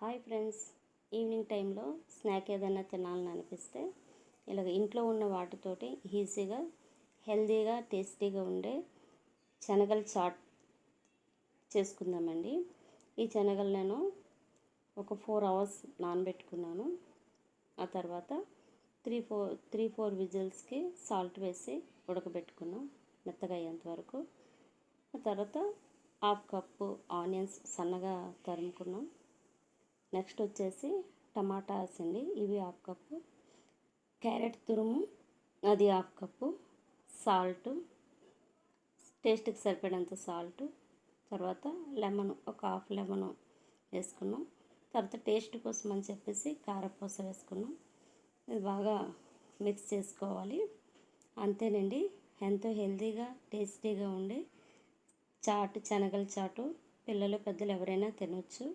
Hi friends, evening టైంలో snack ఏదైనా తినాలని అనిపిస్తే ఇలాగ ఇంట్లో ఉన్న వాటితోటి ఈజీగా హెల్తీగా టేస్టీగా ఉండే శనగల చాట్ చేసుకుందామండి. ఈ శనగలు నేను ఒక 4 అవర్స్ నానబెట్టుకున్నాను. ఆ తర్వాత త్రీ ఫోర్ విజిల్స్కి సాల్ట్ వేసి ఉడకబెట్టుకున్నాం మెత్తగా అయ్యేంత వరకు. ఆ తర్వాత 1/2 కప్పు ఆనియన్స్ సన్నగా తరుముకున్నాం. నెక్స్ట్ వచ్చేసి టమాటాస్ అండి, ఇవి 1/2 కప్పు. క్యారెట్ తురుము అది 1/2 కప్పు. సాల్ట్, టేస్ట్కి సరిపడేంత సాల్ట్. తర్వాత లెమన్, ఒక 1/2 లెమన్ వేసుకున్నాం. తర్వాత టేస్ట్ కోసం అని చెప్పేసి కారపూస వేసుకున్నాం. ఇది బాగా మిక్స్ చేసుకోవాలి. అంతేనండి, ఎంతో హెల్తీగా టేస్టీగా ఉండే చాటు, శనగల చాటు పిల్లలు పెద్దలు ఎవరైనా తినొచ్చు.